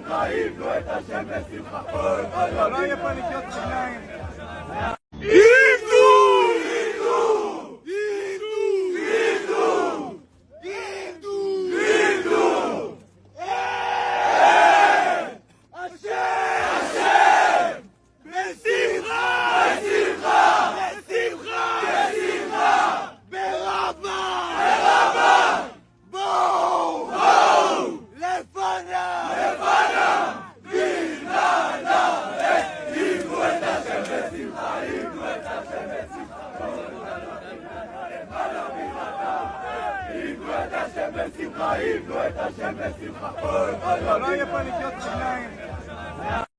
בשמחה, יבנו את השם בשמחה. לא יהיה פה נקיעות רגליים. יבנו את השם בשמחה. לא יהיה פה נקיעות רגליים.